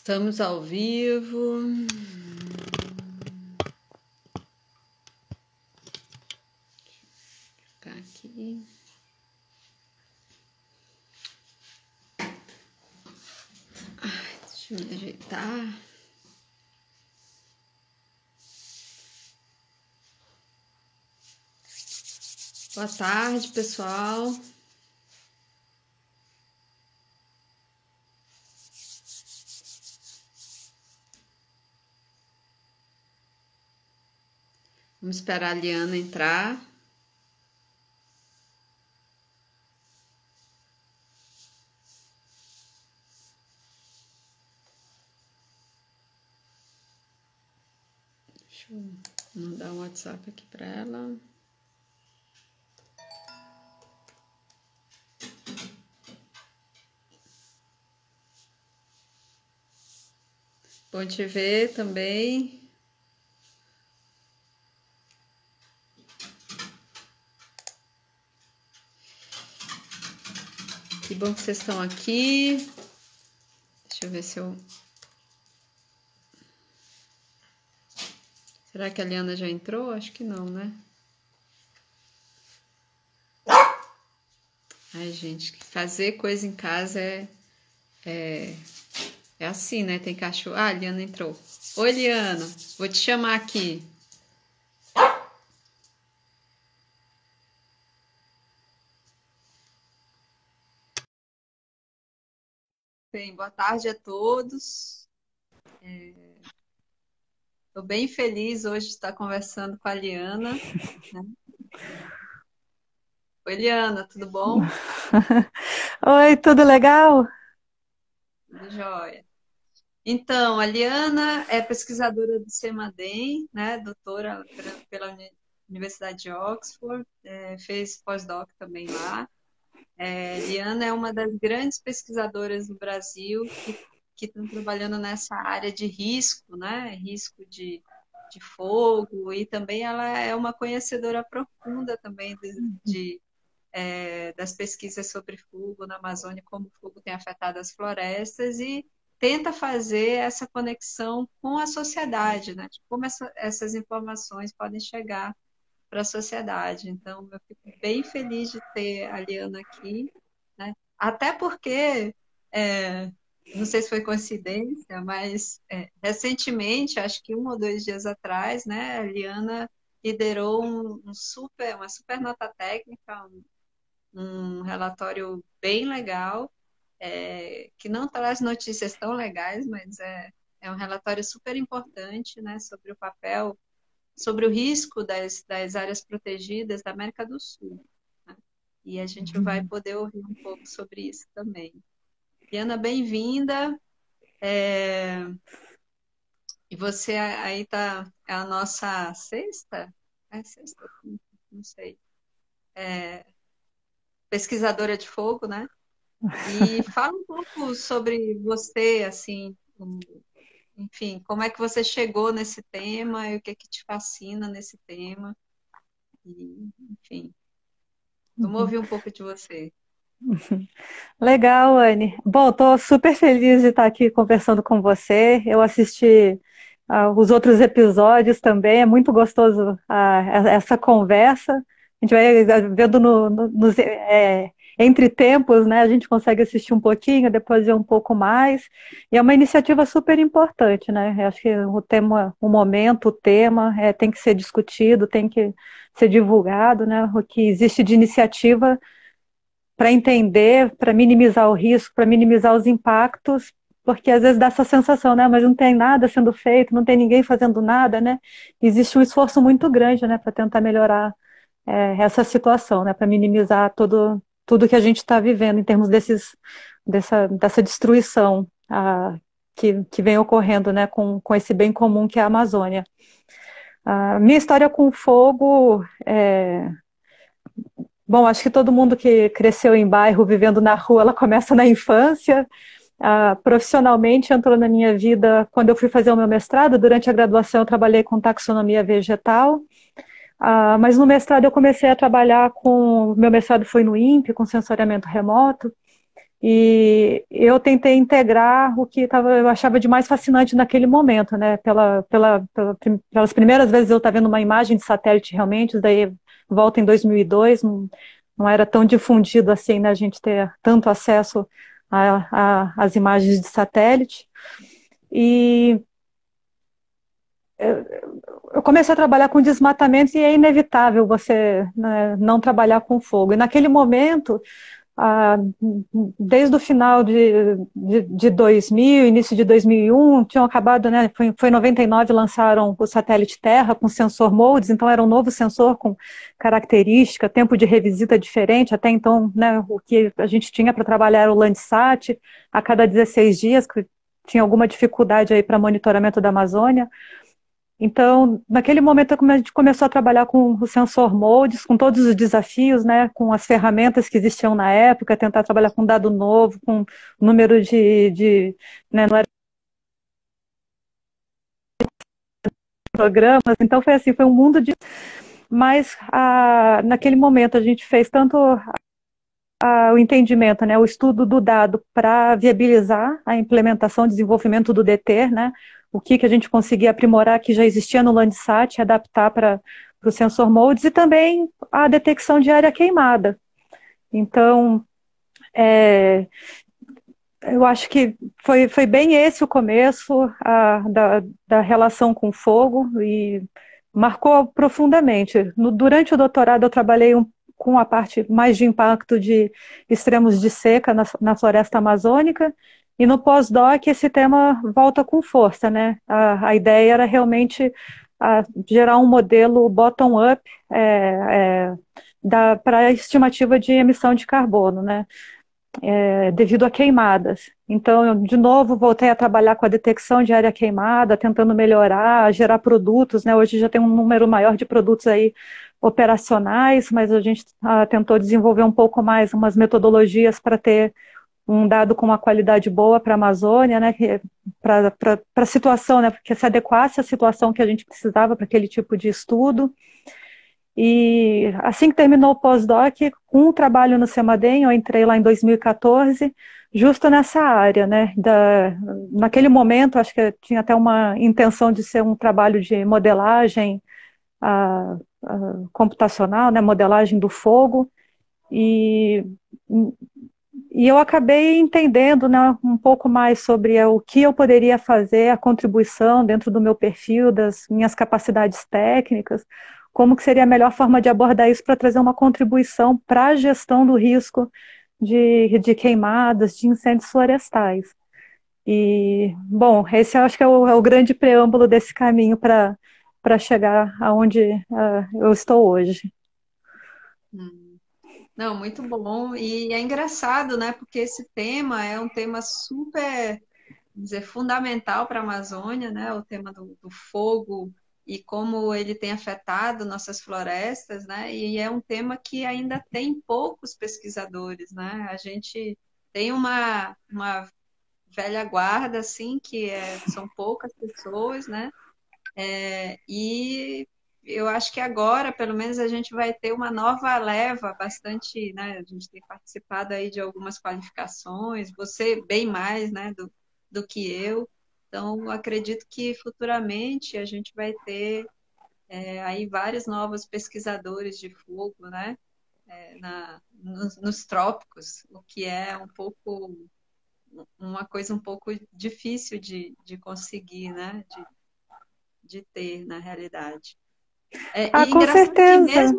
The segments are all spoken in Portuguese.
Estamos ao vivo. Vou ficar aqui. Deixa eu me ajeitar. Boa tarde, pessoal. Vamos esperar a Liana entrar. Deixa eu mandar um WhatsApp aqui para ela. Bom te ver também. Que bom que vocês estão aqui. Deixa eu ver se eu... Será que a Liana já entrou? Acho que não, né? Ai, gente, fazer coisa em casa é assim, né? Tem cachorro. Ah, a Liana entrou. Oi, Liana. Vou te chamar aqui. Bem, boa tarde a todos. Estou bem feliz hoje de estar conversando com a Liana, né? Oi, Liana, tudo bom? Oi, tudo legal? Tudo jóia. Então, a Liana é pesquisadora do CEMADEM, né? Doutora pela Universidade de Oxford, fez pós-doc também lá. Liana é uma das grandes pesquisadoras do Brasil que estão trabalhando nessa área de risco, né? Risco de fogo, e também ela é uma conhecedora profunda também das pesquisas sobre fogo na Amazônia, como o fogo tem afetado as florestas, e tenta fazer essa conexão com a sociedade, né? De como essas informações podem chegar para a sociedade. Então, eu fico bem feliz de ter a Liana aqui, né? Até porque, não sei se foi coincidência, mas recentemente, acho que 1 ou 2 dias atrás, né, a Liana liderou uma super nota técnica, um relatório bem legal, que não traz notícias tão legais, mas é um relatório super importante, né, sobre o papel, sobre o risco das áreas protegidas da América do Sul, né? E a gente vai poder ouvir um pouco sobre isso também. Diana, bem-vinda. E você aí tá, é a nossa sexta? É sexta? Não sei. Pesquisadora de fogo, né? E fala um pouco sobre você, assim, enfim, como é que você chegou nesse tema e o que é que te fascina nesse tema. E, enfim, vamos ouvir um pouco de você. Legal, Anne. Bom, estou super feliz de estar aqui conversando com você. Eu assisti os outros episódios também, é muito gostoso essa conversa. A gente vai vendo entre tempos, né? A gente consegue assistir um pouquinho, depois ver um pouco mais. E é uma iniciativa super importante, né? Eu acho que o tema, o momento, o tema tem que ser discutido, tem que ser divulgado, né? O que existe de iniciativa para entender, para minimizar o risco, para minimizar os impactos, porque às vezes dá essa sensação, né? Mas não tem nada sendo feito, não tem ninguém fazendo nada, né? Existe um esforço muito grande, né, para tentar melhorar essa situação, né? Para minimizar tudo que a gente está vivendo em termos dessa destruição que vem ocorrendo, né, com esse bem comum que é a Amazônia. A minha história com fogo bom, acho que todo mundo que cresceu em bairro, vivendo na rua, ela começa na infância. Profissionalmente entrou na minha vida quando eu fui fazer o meu mestrado. Durante a graduação eu trabalhei com taxonomia vegetal, mas no mestrado eu comecei a trabalhar meu mestrado foi no INPE, com sensoriamento remoto, E eu tentei integrar o que eu achava de mais fascinante naquele momento, né? Pelas primeiras vezes eu estava vendo uma imagem de satélite realmente, daí volta em 2002, não era tão difundido assim, né? A gente ter tanto acesso às imagens de satélite. E eu comecei a trabalhar com desmatamento e é inevitável você, né, não trabalhar com fogo. E naquele momento, ah, desde o final de 2000, início de 2001, tinham acabado, né, foi em 99, lançaram o satélite Terra com sensor MODES, então era um novo sensor com característica, tempo de revisita diferente, até então, né, o que a gente tinha para trabalhar era o Landsat, a cada 16 dias, que tinha alguma dificuldade aí para monitoramento da Amazônia. Então, naquele momento, a gente começou a trabalhar com o sensor MODES, com todos os desafios, né, com as ferramentas que existiam na época, tentar trabalhar com dado novo, com número né, não era programas, então foi assim, foi um mundo de... Mas naquele momento a gente fez tanto o entendimento, né, o estudo do dado para viabilizar a implementação e desenvolvimento do DT, né, o que a gente conseguia aprimorar que já existia no Landsat, adaptar para o sensor MODES e também a detecção de área queimada. Então, eu acho que foi bem esse o começo da relação com o fogo e marcou profundamente. Durante o doutorado eu trabalhei com a parte mais de impacto de extremos de seca na floresta amazônica, e no pós-doc esse tema volta com força, né? A ideia era realmente gerar um modelo bottom-up para a estimativa de emissão de carbono, né? Devido a queimadas. Então, eu, de novo, voltei a trabalhar com a detecção de área queimada, tentando melhorar, gerar produtos, né? Hoje já tem um número maior de produtos aí operacionais, mas a gente tentou desenvolver um pouco mais umas metodologias para ter um dado com uma qualidade boa para a Amazônia, né? Para a situação, né? Porque se adequasse à situação que a gente precisava para aquele tipo de estudo. E assim que terminou o pós-doc, com o trabalho no CEMADEM, eu entrei lá em 2014, justo nessa área, né? Naquele momento, acho que eu tinha até uma intenção de ser um trabalho de modelagem computacional, né? Modelagem do fogo, e, e eu acabei entendendo, né, um pouco mais sobre o que eu poderia fazer, a contribuição dentro do meu perfil, das minhas capacidades técnicas, como que seria a melhor forma de abordar isso para trazer uma contribuição para a gestão do risco de queimadas, de incêndios florestais. E, bom, esse eu acho que é o grande preâmbulo desse caminho para chegar aonde eu estou hoje. Hum. Não, muito bom. E é engraçado, né? Porque esse tema é um tema super, dizer, fundamental para a Amazônia, né? O tema do fogo e como ele tem afetado nossas florestas, né? E é um tema que ainda tem poucos pesquisadores, né? A gente tem uma velha guarda, assim, são poucas pessoas, né? E eu acho que agora, pelo menos, a gente vai ter uma nova leva bastante, né? A gente tem participado aí de algumas qualificações, você bem mais, né, do que eu. Então, acredito que futuramente a gente vai ter aí vários novos pesquisadores de fogo, né, nos trópicos, o que é uma coisa um pouco difícil de conseguir, né, de ter na realidade. Ah, E com certeza.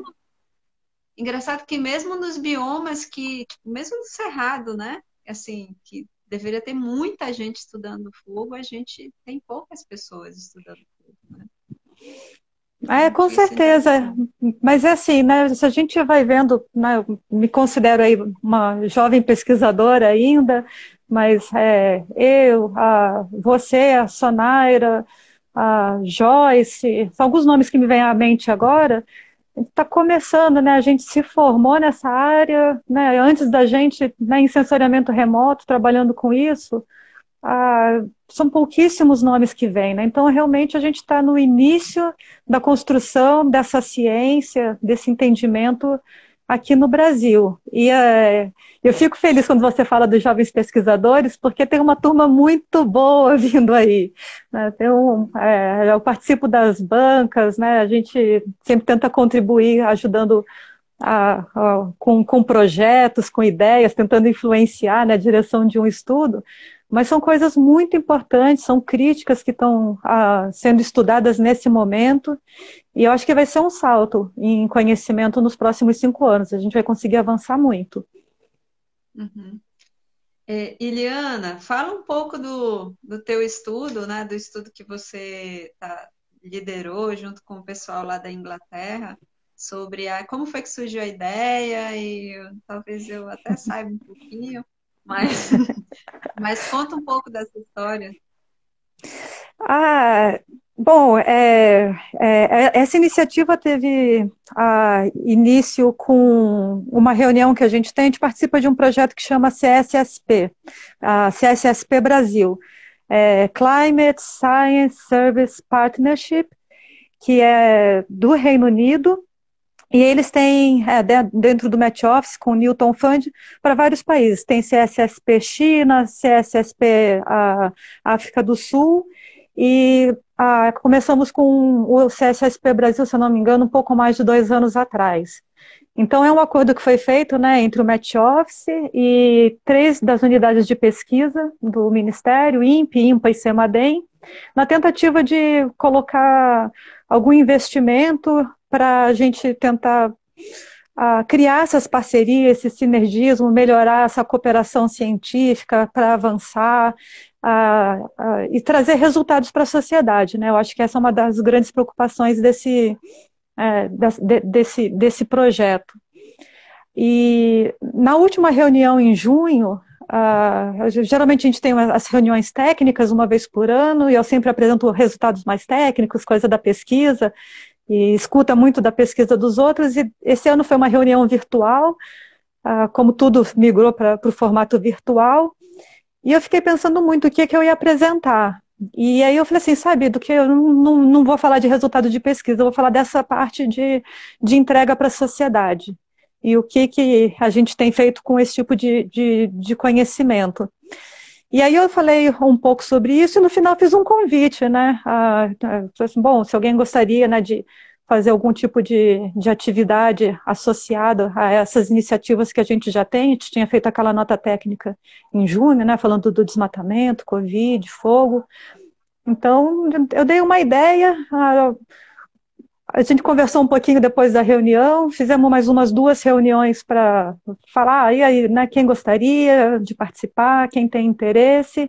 engraçado que mesmo nos biomas que, tipo, mesmo no Cerrado, né? Assim, que deveria ter muita gente estudando fogo, a gente tem poucas pessoas estudando fogo, né? Com Isso é certeza. interessante. Mas é assim, né? Se a gente vai vendo, né, eu me considero aí uma jovem pesquisadora ainda, mas você, a Sonaira, a Joyce, são alguns nomes que me vêm à mente agora. Está começando, né? A gente se formou nessa área, né? Antes da gente, né, em sensoriamento remoto, trabalhando com isso. São pouquíssimos nomes que vêm, né? Então, realmente, a gente está no início da construção dessa ciência, desse entendimento aqui no Brasil. E eu fico feliz quando você fala dos jovens pesquisadores, porque tem uma turma muito boa vindo aí, né? Eu participo das bancas, né? A gente sempre tenta contribuir ajudando com projetos, com ideias, tentando influenciar, né, a direção de um estudo, mas são coisas muito importantes, são críticas que estão sendo estudadas nesse momento, e eu acho que vai ser um salto em conhecimento nos próximos 5 anos, a gente vai conseguir avançar muito. Uhum. Iliana, fala um pouco do teu estudo, né? Do estudo que você liderou junto com o pessoal lá da Inglaterra, sobre como foi que surgiu a ideia, e talvez eu até saiba um pouquinho, mas, mas conta um pouco dessa história. Ah, bom, essa iniciativa teve início com uma reunião que a gente participa de um projeto que chama CSSP, a CSSP Brasil, Climate Science Service Partnership, que é do Reino Unido, e eles têm, dentro do Met Office, com o Newton Fund, para vários países. Tem CSSP China, CSSP África do Sul, e começamos com o CSSP Brasil, se eu não me engano, um pouco mais de 2 anos atrás. Então, é um acordo que foi feito, né, entre o Met Office e 3 das unidades de pesquisa do Ministério, INPE, INPA e CEMADEM, na tentativa de colocar algum investimento para a gente tentar criar essas parcerias, esse sinergismo, melhorar essa cooperação científica para avançar e trazer resultados para a sociedade, né? Eu acho que essa é uma das grandes preocupações desse projeto. E na última reunião em junho, geralmente a gente tem as reuniões técnicas uma vez por ano, e eu sempre apresento resultados mais técnicos, coisa da pesquisa, e escuta muito da pesquisa dos outros, e esse ano foi uma reunião virtual, como tudo migrou para o formato virtual, e eu fiquei pensando muito o que eu ia apresentar. E aí eu falei assim, sabe, do que eu não vou falar de resultado de pesquisa, eu vou falar dessa parte de entrega para a sociedade. E o que a gente tem feito com esse tipo de conhecimento. E aí eu falei um pouco sobre isso e no final fiz um convite, né? Assim, bom, se alguém gostaria, né, de fazer algum tipo de atividade associada a essas iniciativas que a gente já tem, a gente tinha feito aquela nota técnica em junho, né, falando do desmatamento, Covid, fogo. Então, eu dei uma ideia, a gente conversou um pouquinho depois da reunião, fizemos mais umas 2 reuniões para falar, e aí, né, quem gostaria de participar, quem tem interesse.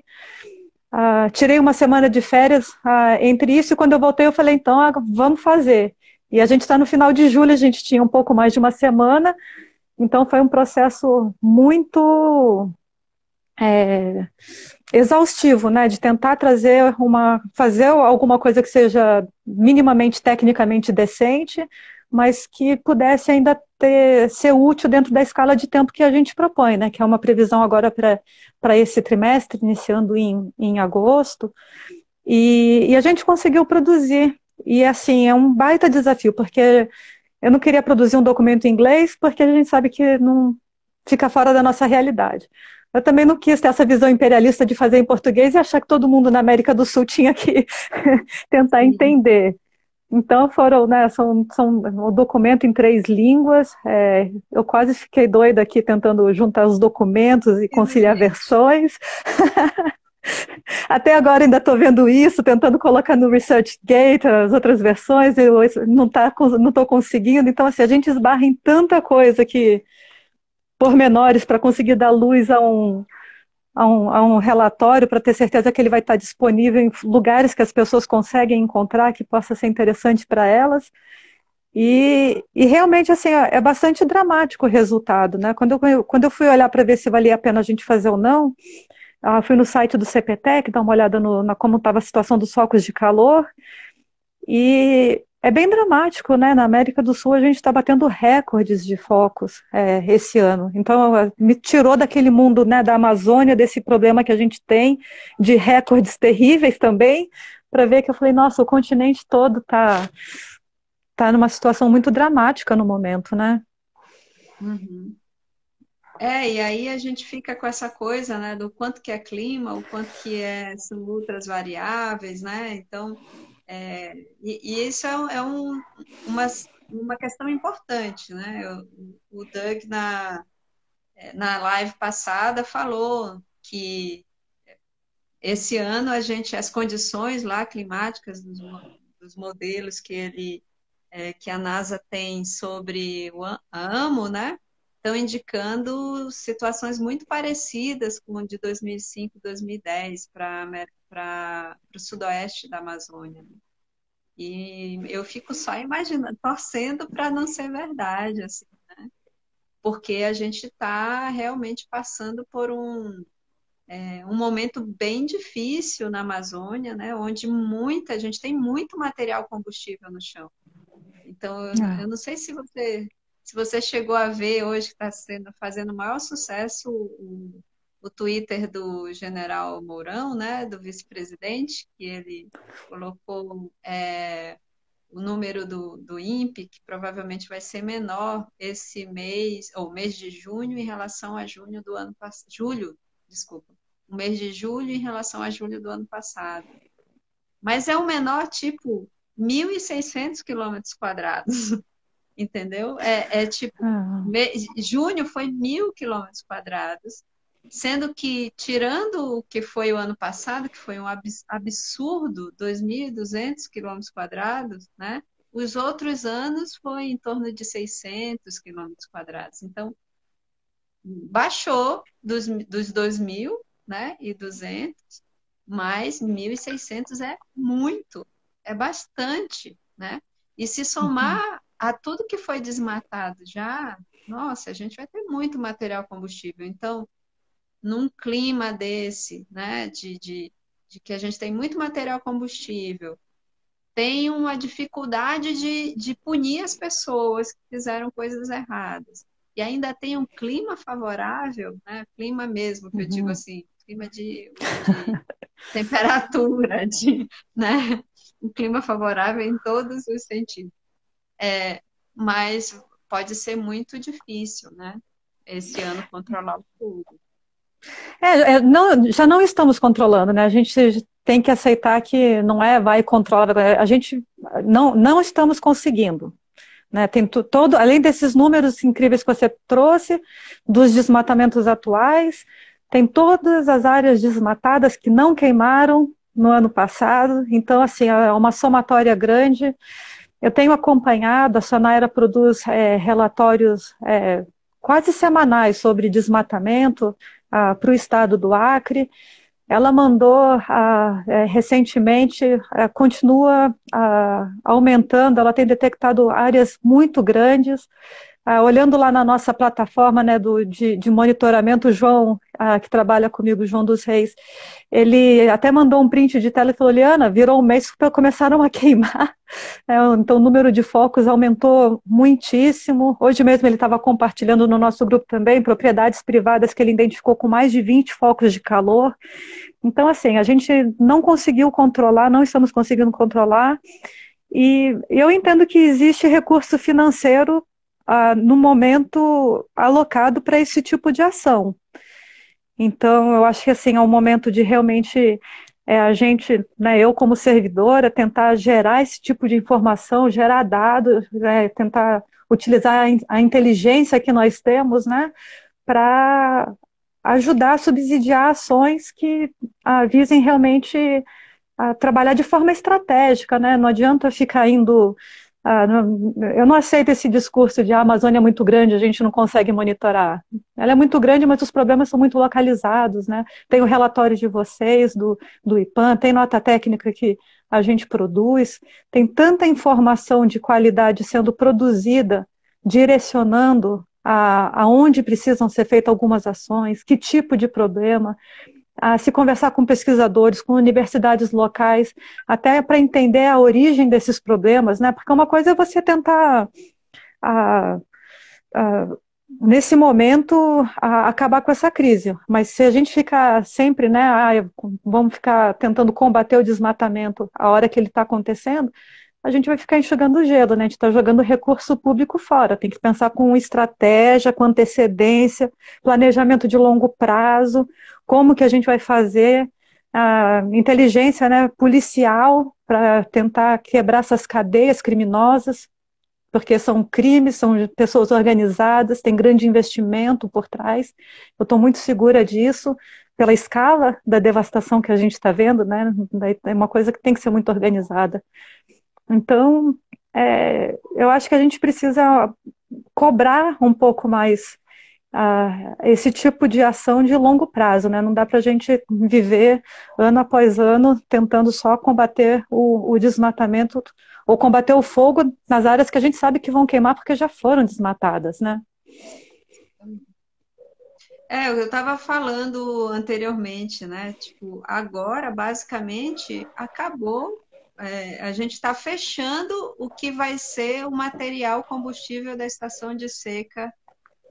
Tirei uma semana de férias entre isso, e quando eu voltei eu falei, então, vamos fazer. E a gente está no final de julho, a gente tinha um pouco mais de uma semana, então foi um processo muito exaustivo, né, de tentar fazer alguma coisa que seja minimamente tecnicamente decente, mas que pudesse ainda ser útil dentro da escala de tempo que a gente propõe, né, que é uma previsão agora para esse trimestre, iniciando em agosto, e a gente conseguiu produzir, e assim, é um baita desafio, porque eu não queria produzir um documento em inglês, porque a gente sabe que não fica fora da nossa realidade. Eu também não quis ter essa visão imperialista de fazer em português e achar que todo mundo na América do Sul tinha que tentar Sim. entender. Então são um documento em 3 línguas. Eu quase fiquei doida aqui tentando juntar os documentos e conciliar Gente, versões. Até agora ainda estou vendo isso, tentando colocar no ResearchGate as outras versões, eu não estou conseguindo. Então, assim, a gente esbarra em tanta coisa que pormenores para conseguir dar luz a um relatório para ter certeza que ele vai estar disponível em lugares que as pessoas conseguem encontrar, que possa ser interessante para elas. E realmente, assim, é bastante dramático o resultado, né? Quando eu fui olhar para ver se valia a pena a gente fazer ou não, fui no site do CPTEC, dar uma olhada na como estava a situação dos focos de calor, e é bem dramático, né? Na América do Sul a gente está batendo recordes de focos esse ano. Então me tirou daquele mundo, né, da Amazônia, desse problema que a gente tem, de recordes terríveis também, para ver que eu falei, nossa, o continente todo tá numa situação muito dramática no momento, né? Uhum. E aí a gente fica com essa coisa, né, do quanto que é clima, o quanto que são outras variáveis, né? Então, e isso uma questão importante, né? O Doug, na live passada, falou que esse ano as condições lá climáticas dos modelos que a NASA tem sobre a AMO, né? Estão indicando situações muito parecidas com o de 2005, 2010 para o sudoeste da Amazônia. E eu fico só imaginando, torcendo para não ser verdade, assim, porque a gente está realmente passando por um momento bem difícil na Amazônia, né? Onde muita gente tem muito material combustível no chão. Então, eu não sei se você chegou a ver hoje que está fazendo o maior sucesso o Twitter do General Mourão, né, do vice-presidente, que ele colocou o número do INPE, que provavelmente vai ser menor esse mês, ou mês de junho, em relação a junho do ano passado. Julho, desculpa. O mês de julho em relação a julho do ano passado. Mas é o menor, tipo, 1.600 quilômetros quadrados, entendeu? Tipo, junho foi 1.000 quilômetros quadrados, sendo que, tirando o que foi o ano passado, que foi um absurdo, 2.200 quilômetros quadrados, né? Os outros anos foi em torno de 600 quilômetros quadrados. Então, baixou dos 2.000, né? E 200, mas 1.600 é muito, é bastante, né? E se somar a tudo que foi desmatado já, nossa, a gente vai ter muito material combustível. Então, num clima desse, né, de que a gente tem muito material combustível, tem uma dificuldade de punir as pessoas que fizeram coisas erradas. E ainda tem um clima favorável, né? Clima mesmo, que eu digo Uhum. assim, clima de temperatura, né? Um clima favorável em todos os sentidos. Mas pode ser muito difícil, né? Esse ano controlar o fogo. Não, já não estamos controlando, né? A gente tem que aceitar que não vai controlar, a gente não estamos conseguindo. Né? Tem todo, além desses números incríveis que você trouxe, dos desmatamentos atuais, tem todas as áreas desmatadas que não queimaram no ano passado, então, assim, é uma somatória grande. Eu tenho acompanhado, a Sonaira produz relatórios quase semanais sobre desmatamento para o estado do Acre. Ela mandou recentemente, continua aumentando, ela tem detectado áreas muito grandes. Olhando lá na nossa plataforma, né, de monitoramento, o João, que trabalha comigo, João dos Reis, ele até mandou um print de tela e falou: Liana, virou um mês que começaram a queimar. Então o número de focos aumentou muitíssimo. Hoje mesmo ele estava compartilhando no nosso grupo também propriedades privadas que ele identificou com mais de 20 focos de calor. Então, assim, a gente não conseguiu controlar, não estamos conseguindo controlar, e eu entendo que existe recurso financeiro no momento alocado para esse tipo de ação. Então, eu acho que assim, é um momento de realmente a gente, né, eu como servidora, tentar gerar esse tipo de informação, gerar dados, né, tentar utilizar a inteligência que nós temos, né, para ajudar a subsidiar ações que visem realmente trabalhar de forma estratégica, né? Não adianta ficar indo. Eu não aceito esse discurso de a Amazônia é muito grande, a gente não consegue monitorar. Ela é muito grande, mas os problemas são muito localizados, né? Tem o relatório de vocês, do IPAM, tem nota técnica que a gente produz, tem tanta informação de qualidade sendo produzida, direcionando aonde precisam ser feitas algumas ações, que tipo de problema, a se conversar com pesquisadores, com universidades locais, até para entender a origem desses problemas, né? Porque uma coisa é você tentar, a, a, nesse momento, acabar com essa crise, mas se a gente ficar sempre, né, vamos ficar tentando combater o desmatamento a hora que ele está acontecendo, a gente vai ficar enxugando gelo, né? A gente está jogando recurso público fora. Tem que pensar com estratégia, com antecedência, planejamento de longo prazo, como que a gente vai fazer a inteligência, né, policial para tentar quebrar essas cadeias criminosas, porque são crimes, são pessoas organizadas, tem grande investimento por trás. Eu estou muito segura disso, pela escala da devastação que a gente está vendo, né? É uma coisa que tem que ser muito organizada. Então, eu acho que a gente precisa cobrar um pouco mais esse tipo de ação de longo prazo, né? Não dá para a gente viver ano após ano tentando só combater o desmatamento ou combater o fogo nas áreas que a gente sabe que vão queimar porque já foram desmatadas, né? Eu estava falando anteriormente, né? Tipo, agora, basicamente, acabou. A gente está fechando o que vai ser o material combustível da estação de seca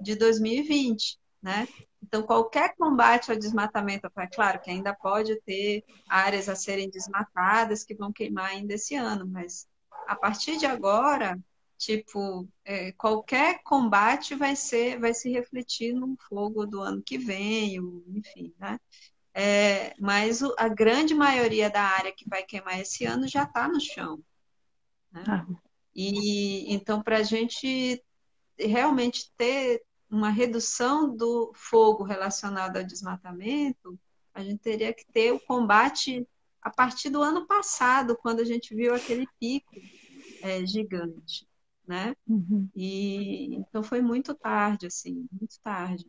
de 2020, né? Então, qualquer combate ao desmatamento, é claro que ainda pode ter áreas a serem desmatadas que vão queimar ainda esse ano, mas a partir de agora, tipo, qualquer combate vai se refletir no fogo do ano que vem, enfim, né? Mas a grande maioria da área que vai queimar esse ano já está no chão, né? Ah. E então, para a gente realmente ter uma redução do fogo relacionado ao desmatamento, a gente teria que ter o combate a partir do ano passado, quando a gente viu aquele pico gigante, né? Uhum. E então foi muito tarde, assim, muito tarde.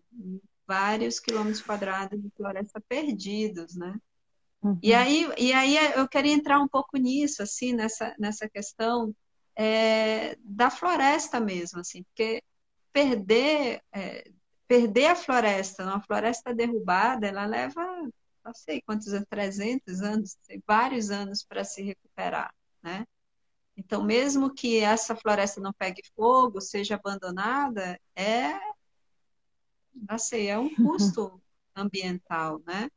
Vários quilômetros quadrados de floresta perdidos, né? Uhum. E aí eu queria entrar um pouco nisso, assim, nessa questão da floresta mesmo, assim, porque perder, perder a floresta, uma floresta derrubada, ela leva, não sei quantos anos, 300 anos, sei, vários anos para se recuperar, né? Então, mesmo que essa floresta não pegue fogo, seja abandonada, não sei, é um Uhum. custo ambiental, né?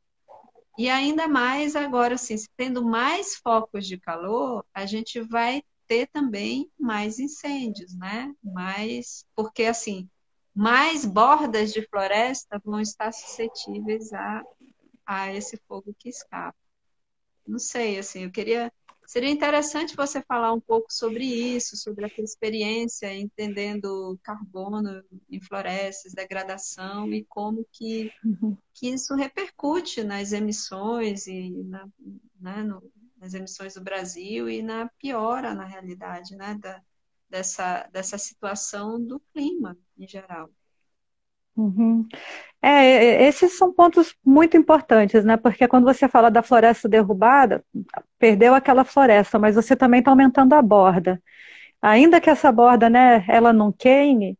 E ainda mais agora, assim, tendo mais focos de calor, a gente vai ter também mais incêndios, né? Mais, porque assim, mais bordas de floresta vão estar suscetíveis a esse fogo que escapa. Não sei, assim, seria interessante você falar um pouco sobre isso, sobre a tua experiência entendendo carbono em florestas, degradação e como que isso repercute nas emissões né, nas emissões do Brasil e na piora, na realidade, né, dessa situação do clima em geral. Uhum. Esses são pontos muito importantes, né? Porque quando você fala da floresta derrubada, perdeu aquela floresta, mas você também está aumentando a borda. Ainda que essa borda, né, ela não queime,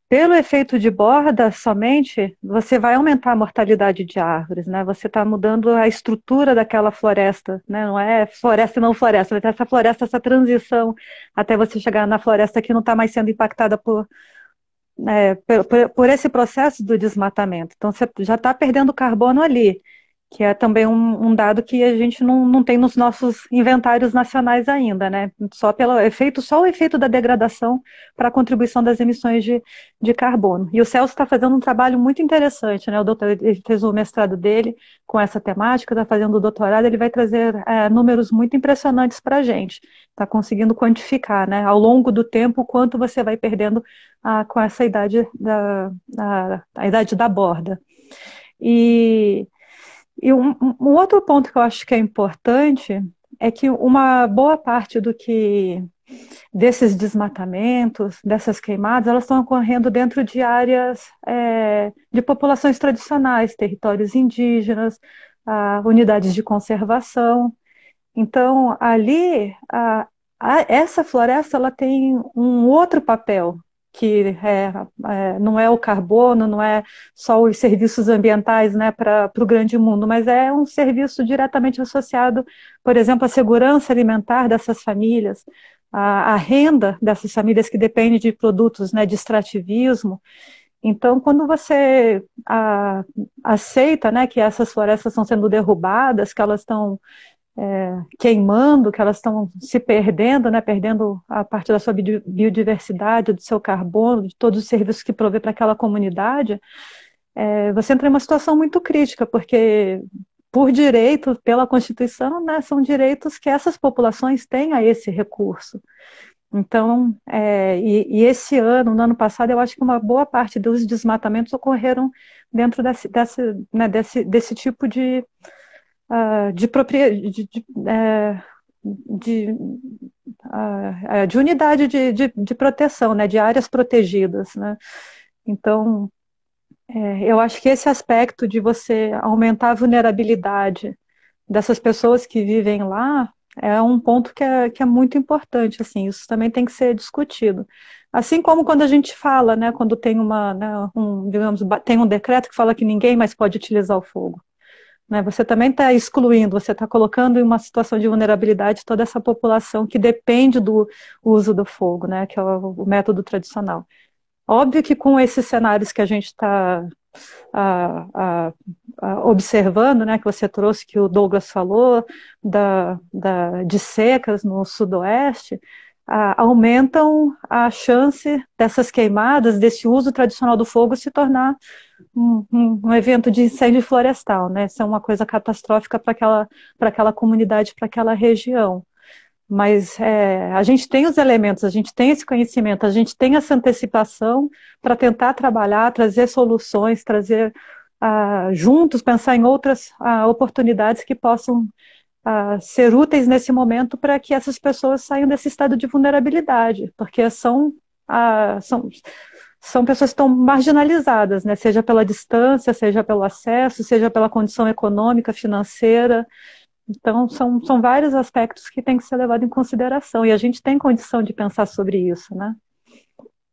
pelo efeito de borda somente, você vai aumentar a mortalidade de árvores, né? Você está mudando a estrutura daquela floresta, né? Não é floresta e não floresta, vai ter essa floresta, essa transição até você chegar na floresta que não está mais sendo impactada por esse processo do desmatamento. Então, você já está perdendo carbono ali, que é também um dado que a gente não tem nos nossos inventários nacionais ainda, né? Só o efeito da degradação para a contribuição das emissões de carbono. E o Celso está fazendo um trabalho muito interessante, né? Ele fez o mestrado dele com essa temática, está fazendo o doutorado, ele vai trazer números muito impressionantes para a gente. Está conseguindo quantificar, né? Ao longo do tempo, o quanto você vai perdendo com essa idade a idade da borda. E um outro ponto que eu acho que é importante é que uma boa parte desses desmatamentos, dessas queimadas, elas estão ocorrendo dentro de áreas de populações tradicionais, territórios indígenas, unidades de conservação. Então, ali, essa floresta ela tem um outro papel, que não é o carbono, não é só os serviços ambientais, né, para o grande mundo, mas é um serviço diretamente associado, por exemplo, à segurança alimentar dessas famílias, a renda dessas famílias que dependem de produtos, né, de extrativismo. Então, quando você aceita, né, que essas florestas estão sendo derrubadas, que elas estão queimando, que elas estão se perdendo, né, perdendo a parte da sua biodiversidade, do seu carbono, de todos os serviços que provê para aquela comunidade, você entra em uma situação muito crítica, porque por direito, pela Constituição, né, são direitos que essas populações têm a esse recurso. Então, e esse ano, no ano passado, eu acho que uma boa parte dos desmatamentos ocorreram dentro né, desse tipo de, de unidade de proteção, né, de áreas protegidas, né? Então, eu acho que esse aspecto de você aumentar a vulnerabilidade dessas pessoas que vivem lá é um ponto que é muito importante, assim, isso também tem que ser discutido. Assim como quando a gente fala, né, quando tem digamos, tem um decreto que fala que ninguém mais pode utilizar o fogo, né, você também está excluindo, você está colocando em uma situação de vulnerabilidade toda essa população que depende do uso do fogo, né, que é o método tradicional. Óbvio que com esses cenários que a gente está observando, né, que você trouxe, que o Douglas falou, de secas no sudoeste, aumentam a chance dessas queimadas, desse uso tradicional do fogo se tornar um evento de incêndio florestal, né? Isso é uma coisa catastrófica para aquela comunidade, para aquela região. Mas a gente tem os elementos, a gente tem esse conhecimento, a gente tem essa antecipação para tentar trabalhar, trazer soluções, trazer juntos, pensar em outras oportunidades que possam ser úteis nesse momento para que essas pessoas saiam desse estado de vulnerabilidade, porque são pessoas que estão marginalizadas, né? Seja pela distância, seja pelo acesso, seja pela condição econômica, financeira. Então, são vários aspectos que têm que ser levados em consideração, e a gente tem condição de pensar sobre isso, né?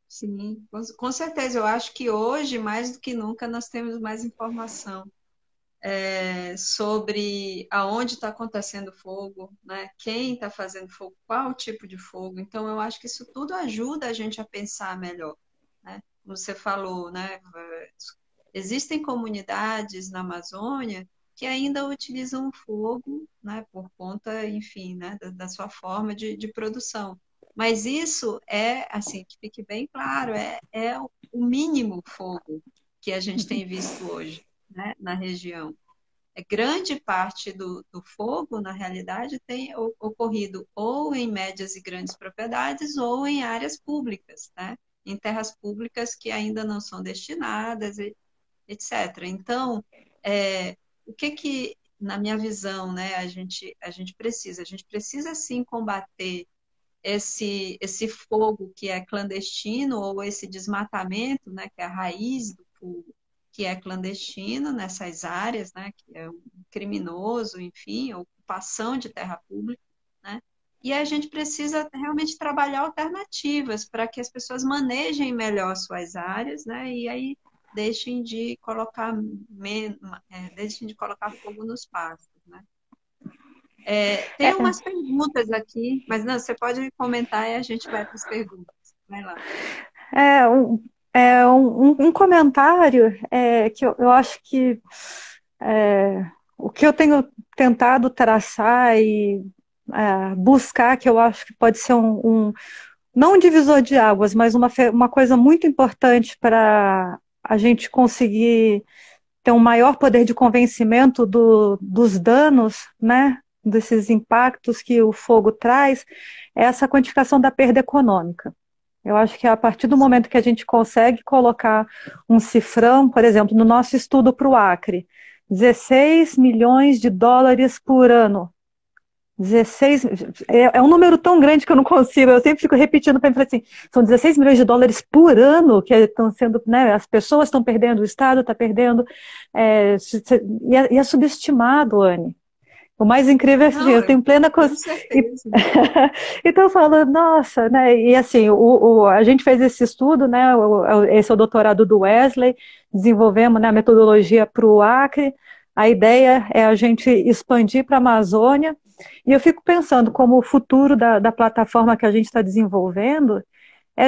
Sim, com certeza. Eu acho que hoje, mais do que nunca, nós temos mais informação sobre aonde está acontecendo fogo, né? Quem está fazendo fogo, qual o tipo de fogo. Então, eu acho que isso tudo ajuda a gente a pensar melhor, né? Como você falou, né? Existem comunidades na Amazônia que ainda utilizam o fogo, né? Por conta, enfim, né? Da sua forma de produção. Mas isso assim, que fique bem claro, é o mínimo fogo que a gente tem visto hoje, né? Na região. Grande parte do fogo, na realidade, tem ocorrido ou em médias e grandes propriedades ou em áreas públicas, né? Em terras públicas que ainda não são destinadas, etc. Então, o que, na minha visão, né, a gente precisa? A gente precisa sim combater esse fogo que é clandestino ou esse desmatamento, né, que é a raiz do fogo, que é clandestino nessas áreas, né, que é um criminoso, enfim, ocupação de terra pública, né? E a gente precisa realmente trabalhar alternativas para que as pessoas manejem melhor suas áreas, né? E aí deixem de colocar deixem de colocar fogo nos pastos, né? Tem umas perguntas aqui, mas não, você pode comentar e a gente vai para as perguntas. Vai lá. É um, um comentário que eu acho que o que eu tenho tentado traçar e buscar, que eu acho que pode ser não um divisor de águas, mas uma coisa muito importante para a gente conseguir ter um maior poder de convencimento dos danos, né, desses impactos que o fogo traz, é essa quantificação da perda econômica. Eu acho que a partir do momento que a gente consegue colocar um cifrão, por exemplo, no nosso estudo para o Acre, 16 milhões de dólares por ano. 16, é um número tão grande que eu não consigo, eu sempre fico repetindo para ele assim, são 16 milhões de dólares por ano que estão sendo, né, as pessoas estão perdendo, o Estado está perdendo, e é subestimado, Anne. O mais incrível é assim, Não, eu tenho plena com consciência. certeza. Então eu falo, nossa, né? E assim, a gente fez esse estudo, né? Esse é o doutorado do Wesley, desenvolvemos, né, a metodologia para o Acre. A ideia é a gente expandir para a Amazônia. E eu fico pensando como o futuro da plataforma que a gente está desenvolvendo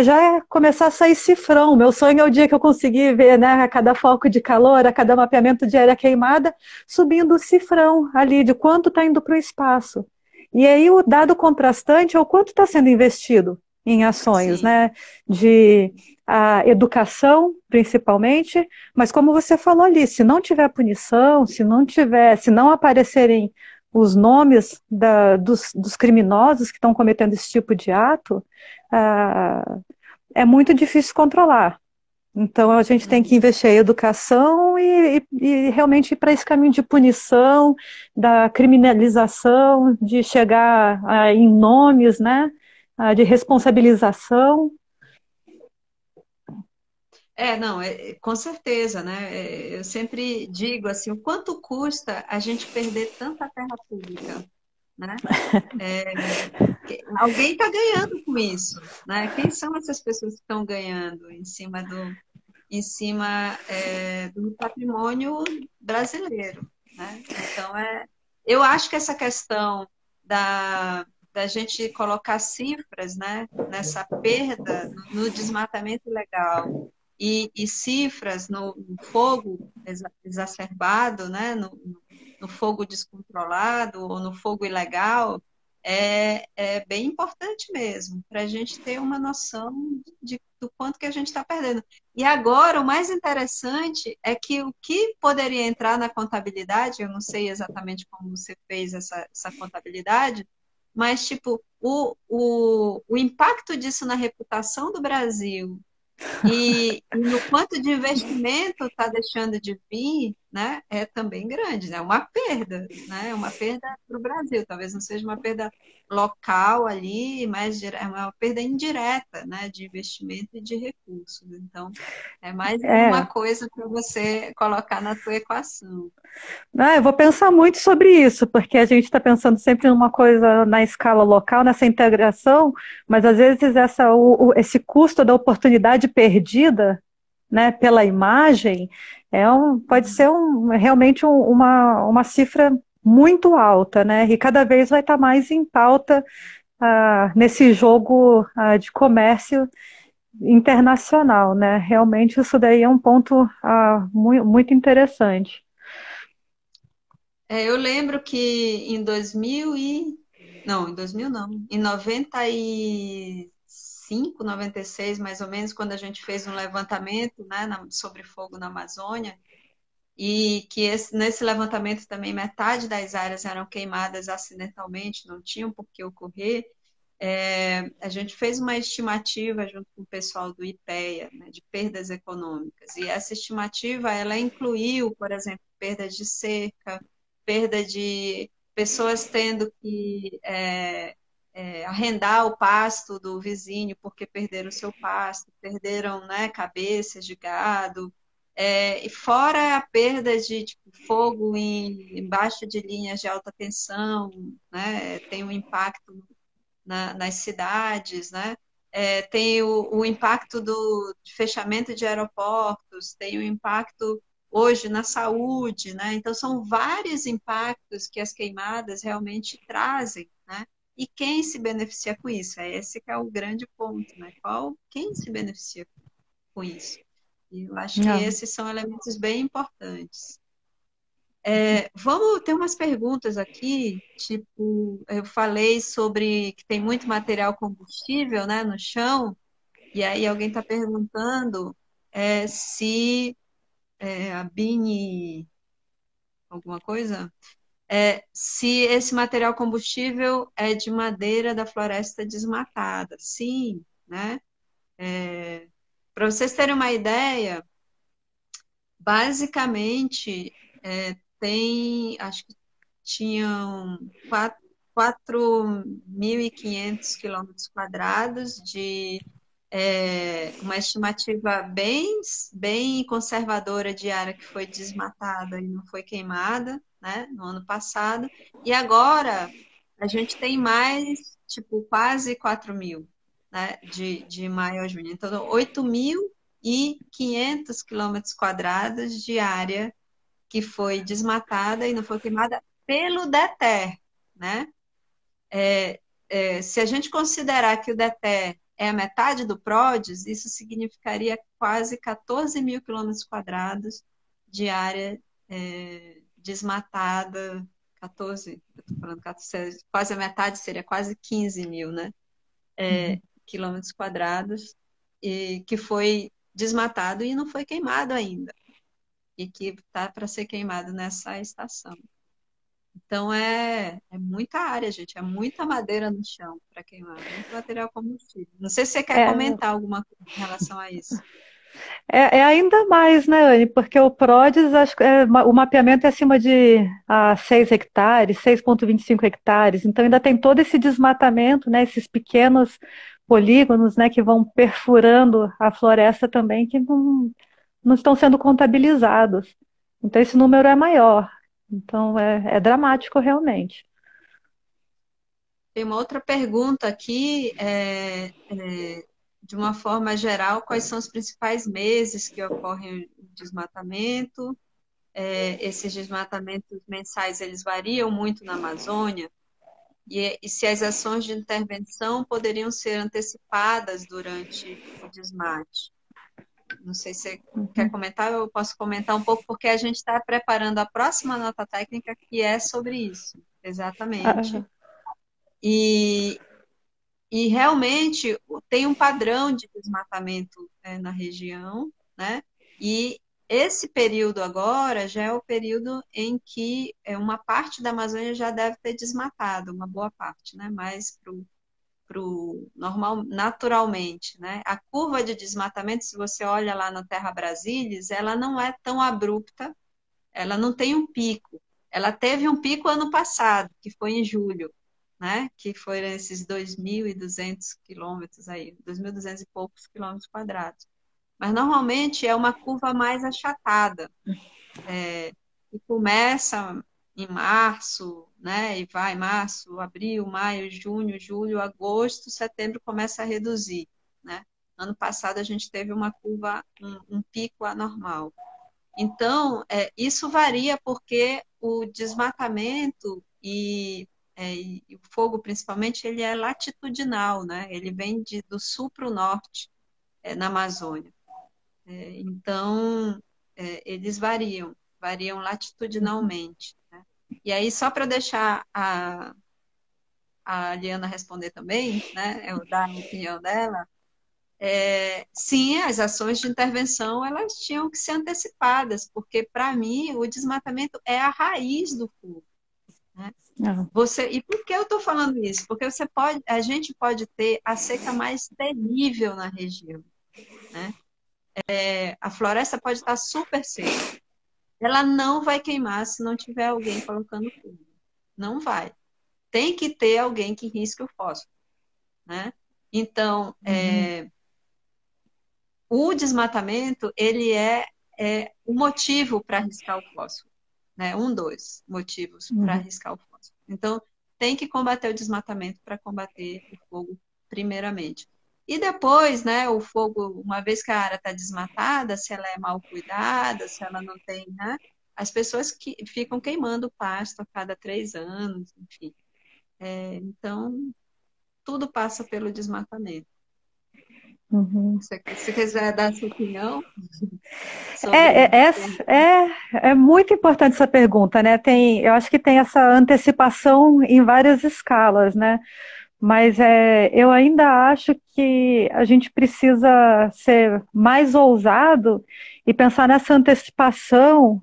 já começar a sair cifrão. Meu sonho é o dia que eu conseguir ver, né, a cada foco de calor, a cada mapeamento de área queimada, subindo o cifrão ali de quanto está indo para o espaço. E aí o dado contrastante é o quanto está sendo investido em ações, Sim. né, de educação, principalmente, mas como você falou ali, se não tiver punição, se não aparecerem os nomes dos criminosos que estão cometendo esse tipo de ato, ah, é muito difícil controlar. Então, a gente tem que Uhum. investir em educação e realmente ir para esse caminho de punição, da criminalização, de chegar em nomes, né, de responsabilização. Não, com certeza, né? Eu sempre digo assim, o quanto custa a gente perder tanta terra pública, né? Alguém está ganhando com isso, né? Quem são essas pessoas que estão ganhando em cima do patrimônio brasileiro, né? Então, eu acho que essa questão da gente colocar cifras, né, nessa perda, no desmatamento ilegal e cifras no fogo exacerbado, né, no fogo descontrolado ou no fogo ilegal, é bem importante mesmo, para a gente ter uma noção do quanto que a gente está perdendo. E agora, o mais interessante é que o que poderia entrar na contabilidade, eu não sei exatamente como você fez essa contabilidade, mas, tipo, o impacto disso na reputação do Brasil e no quanto de investimento está deixando de vir, né, é também grande, né? É uma perda, né? É uma perda para o Brasil. Talvez não seja uma perda local ali, mas é uma perda indireta, né, de investimento e de recursos. Então, é mais uma É, coisa para você colocar na sua equação. eu vou pensar muito sobre isso, porque a gente está pensando sempre numa coisa na escala local, nessa integração, mas às vezes esse custo da oportunidade perdida, né, pela imagem, pode ser realmente uma cifra muito alta, né? E cada vez vai estar mais em pauta nesse jogo de comércio internacional, né? Realmente isso daí é um ponto muito interessante. Eu lembro que em 2000 e... Não, em 2000 não. Em 95, 96, mais ou menos, quando a gente fez um levantamento, né, sobre fogo na Amazônia, e que nesse levantamento também metade das áreas eram queimadas acidentalmente, não tinham por que ocorrer. A gente fez uma estimativa junto com o pessoal do IPEA, né, de perdas econômicas, e essa estimativa ela incluiu, por exemplo, perdas de cerca, perda de pessoas tendo que arrendar o pasto do vizinho porque perderam o seu pasto, perderam, né, cabeças de gado, e fora a perda de tipo, fogo embaixo de linhas de alta tensão, né, tem um impacto nas cidades, né? Tem o impacto de fechamento de aeroportos, tem o impacto hoje na saúde, né? Então são vários impactos que as queimadas realmente trazem, né? E quem se beneficia com isso? Esse que é o grande ponto, né? Quem se beneficia com isso? E eu acho que Ah, esses são elementos bem importantes. Vamos ter umas perguntas aqui, tipo, eu falei sobre que tem muito material combustível, né, no chão, e aí alguém está perguntando se a Bini, alguma coisa, se esse material combustível é de madeira da floresta desmatada. Sim, né? Para vocês terem uma ideia, basicamente acho que tinham 4.500 quilômetros quadrados de uma estimativa bem conservadora de área que foi desmatada e não foi queimada, né, no ano passado. E agora a gente tem mais, tipo, quase 4.000, né, de maio a junho. Então, 8.500 quilômetros quadrados de área que foi desmatada e não foi queimada pelo DETER, né? Se a gente considerar que o DETER é a metade do PRODES, isso significaria quase 14 mil quilômetros quadrados de área desmatada. 14, eu estou falando 14, quase a metade seria quase 15 mil, né? Quilômetros quadrados, e que foi desmatado e não foi queimado ainda, e que está para ser queimado nessa estação. Então é muita área, gente, é muita madeira no chão para queimar, muito material combustível. Não sei se você quer É, comentar alguma coisa em relação a isso. é ainda mais, né, Anne? Porque o PRODES, o mapeamento é acima de 6 hectares, 6,25 hectares, então ainda tem todo esse desmatamento, né, esses pequenos polígonos, né, que vão perfurando a floresta também, que não estão sendo contabilizados. Então esse número é maior. Então é dramático realmente. Tem uma outra pergunta aqui, de uma forma geral, quais são os principais meses que ocorre o desmatamento? Esses desmatamentos mensais, eles variam muito na Amazônia? E se as ações de intervenção poderiam ser antecipadas durante o desmate? Não sei se você quer comentar, eu posso comentar um pouco, porque a gente está preparando a próxima nota técnica que é sobre isso, exatamente. Ah, E, e realmente tem um padrão de desmatamento na região, né? E esse período agora já é o período em que uma parte da Amazônia já deve ter desmatado, uma boa parte, né? Mais pro normal, naturalmente, né? A curva de desmatamento, se você olha lá no Terra Brasilis, ela não é tão abrupta, ela não tem um pico. Ela teve um pico ano passado, que foi em julho, né? Que foram esses 2.200 quilômetros aí, 2.200 e poucos quilômetros quadrados. Mas normalmente é uma curva mais achatada, que começa em março, né? E vai março, abril, maio, junho, julho, agosto, setembro começa a reduzir, né? Ano passado a gente teve uma curva, um pico anormal. Então, isso varia porque o desmatamento e o fogo, principalmente, ele é latitudinal, né? Ele vem do sul para o norte, na Amazônia. Então, eles variam latitudinalmente, né? E aí, só para deixar a Liana responder também, né? Eu dar a opinião dela, sim, as ações de intervenção elas tinham que ser antecipadas, porque para mim o desmatamento é a raiz do fogo, né? ah, E por que eu estou falando isso? Porque a gente pode ter a seca mais terrível na região, né? A floresta pode estar super seca. Ela não vai queimar se não tiver alguém colocando fogo. Não vai. Tem que ter alguém que risque o fósforo, né? Então, uhum, o desmatamento, ele é o motivo para riscar o fósforo, né? Um dos motivos para uhum. riscar o fósforo. Então, tem que combater o desmatamento para combater o fogo primeiramente. E depois, né, o fogo, uma vez que a área está desmatada, se ela é mal cuidada, se ela não tem, né, as pessoas que ficam queimando o pasto a cada 3 anos, enfim. Então, tudo passa pelo desmatamento. Uhum. Se quiser dar sua opinião É, sobre. é muito importante essa pergunta, né? Eu acho que tem essa antecipação em várias escalas, né? Mas eu ainda acho que a gente precisa ser mais ousado e pensar nessa antecipação,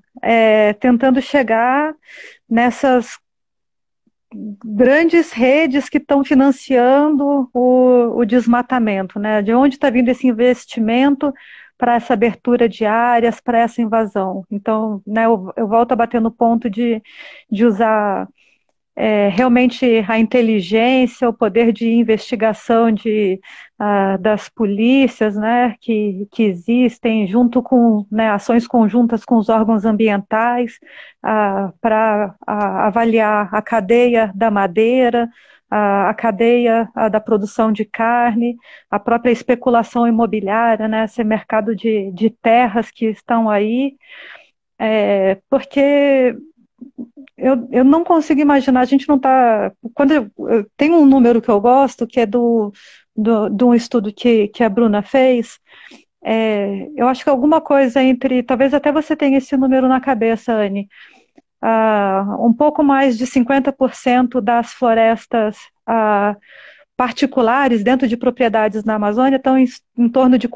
tentando chegar nessas grandes redes que estão financiando o desmatamento, né? De onde está vindo esse investimento para essa abertura de áreas, para essa invasão? Então, né, eu volto a bater no ponto de usar realmente a inteligência, o poder de investigação das polícias, né, que existem, junto com, né, ações conjuntas com os órgãos ambientais, para avaliar a cadeia da madeira, a cadeia da produção de carne, a própria especulação imobiliária, né, esse mercado de terras que estão aí, porque eu não consigo imaginar, a gente não está. Tem um número que eu gosto, que é de um estudo que a Bruna fez, eu acho que alguma coisa entre, talvez até você tenha esse número na cabeça, Anne, um pouco mais de 50% das florestas particulares dentro de propriedades na Amazônia estão em torno de,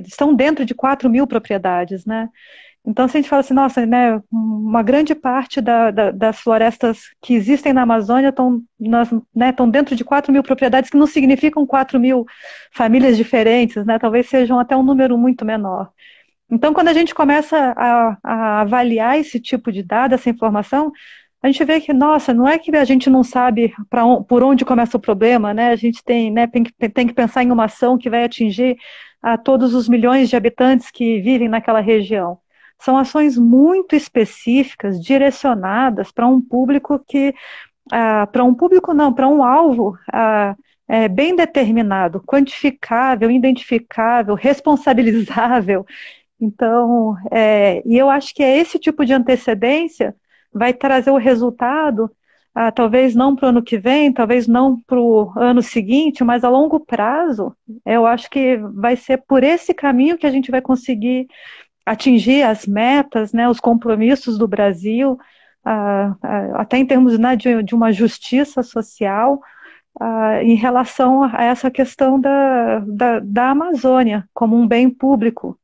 estão dentro de 4.000 propriedades, né? Então, se a gente fala assim, nossa, né, uma grande parte das florestas que existem na Amazônia estão dentro de 4.000 propriedades, que não significam 4.000 famílias diferentes, né? Talvez sejam até um número muito menor. Então, quando a gente começa a avaliar esse tipo de dado, essa informação, a gente vê que, nossa, não é que a gente não sabe por onde começa o problema, né? A gente tem que pensar em uma ação que vai atingir a todos os milhões de habitantes que vivem naquela região. São ações muito específicas, direcionadas para um público para um alvo bem determinado, quantificável, identificável, responsabilizável. Então, e eu acho que é esse tipo de antecedência vai trazer o resultado, talvez não para o ano que vem, talvez não para o ano seguinte, mas a longo prazo, eu acho que vai ser por esse caminho que a gente vai conseguir atingir as metas, né, os compromissos do Brasil, até em termos, né, de uma justiça social, em relação a essa questão da Amazônia como um bem público,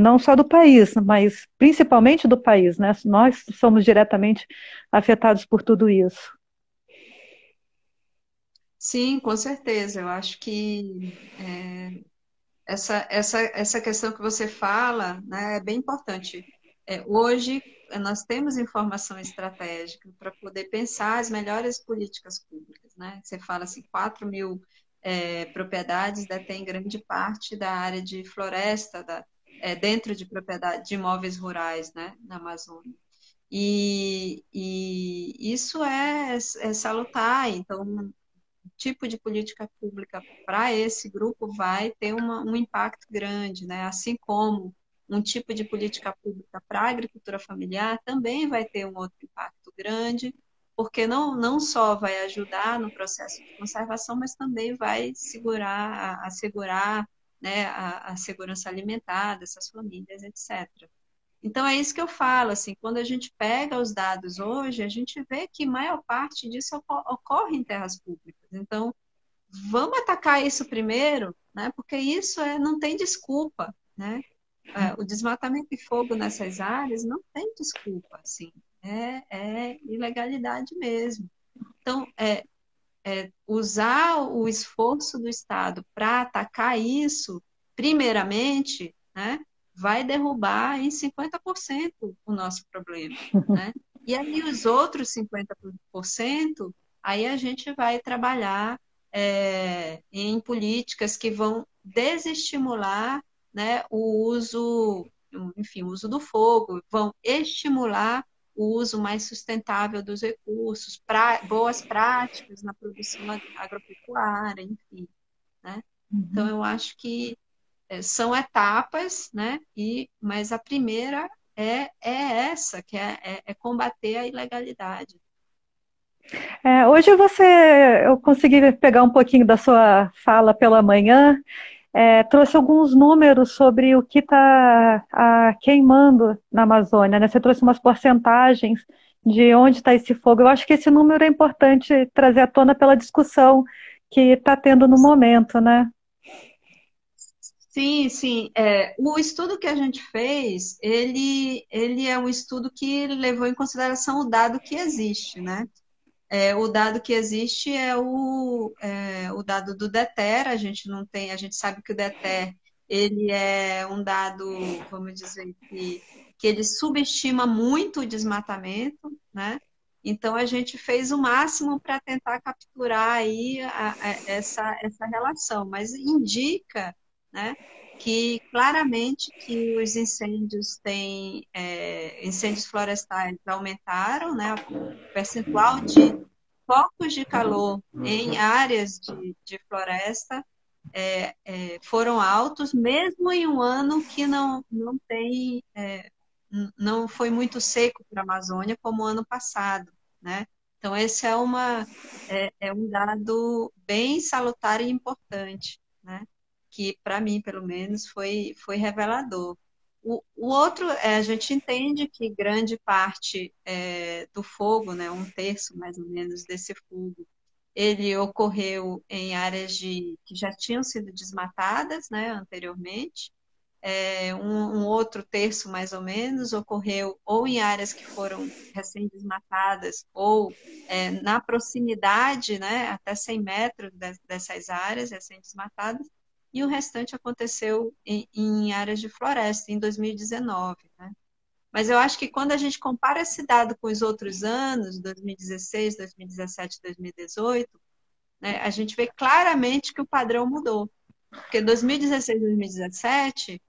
não só do país, mas principalmente do país, né? Nós somos diretamente afetados por tudo isso. Sim, com certeza. Eu acho que essa questão que você fala, né, é bem importante. Hoje, nós temos informação estratégica para poder pensar as melhores políticas públicas, né? Você fala assim, 4.000 propriedades detêm grande parte da área de floresta, dentro de propriedade de imóveis rurais, né, na Amazônia. E isso é salutar. Então, tipo de política pública para esse grupo vai ter um impacto grande, né? Assim como um tipo de política pública para a agricultura familiar também vai ter um outro impacto grande, porque não só vai ajudar no processo de conservação, mas também vai assegurar, né, a segurança alimentar dessas famílias, etc. Então é isso que eu falo, assim, quando a gente pega os dados hoje, a gente vê que maior parte disso ocorre em terras públicas. Então, vamos atacar isso primeiro, né? Porque isso não tem desculpa, né? O desmatamento e fogo nessas áreas não tem desculpa, assim, é ilegalidade mesmo. Então, usar o esforço do Estado para atacar isso, primeiramente, né, vai derrubar em 50% o nosso problema, né? E aí os outros 50%, aí a gente vai trabalhar em políticas que vão desestimular, né, o uso, enfim, o uso do fogo, vão estimular o uso mais sustentável dos recursos, boas práticas na produção agropecuária, enfim, né? Então, eu acho que são etapas, né? Mas a primeira essa, que é combater a ilegalidade. Hoje eu consegui pegar um pouquinho da sua fala pela manhã, trouxe alguns números sobre o que está queimando na Amazônia, né? Você trouxe umas porcentagens de onde está esse fogo. Eu acho que esse número é importante trazer à tona pela discussão que está tendo no momento, né? Sim, sim. O estudo que a gente fez, ele é um estudo que levou em consideração o dado que existe, né? O dado que existe o dado do DETER. A gente não tem, a gente sabe que o DETER ele é um dado, vamos dizer, que ele subestima muito o desmatamento, né? Então a gente fez o máximo para tentar capturar aí essa relação, mas indica, né, que claramente que os incêndios florestais aumentaram, né? O percentual de focos de calor em áreas de floresta foram altos, mesmo em um ano que não foi muito seco para a Amazônia, como o ano passado, né? Então, esse é um dado bem salutar e importante. né? Que para mim, pelo menos, foi revelador. O outro, a gente entende que grande parte do fogo, né, um terço mais ou menos desse fogo, ele ocorreu em áreas que já tinham sido desmatadas, né, anteriormente. Um outro terço, mais ou menos, ocorreu ou em áreas que foram recém-desmatadas ou na proximidade, né, até 100 metros dessas áreas recém-desmatadas, e o restante aconteceu em áreas de floresta, em 2019, né? Mas eu acho que quando a gente compara esse dado com os outros anos, 2016, 2017, 2018, né, a gente vê claramente que o padrão mudou. Porque 2016, 2017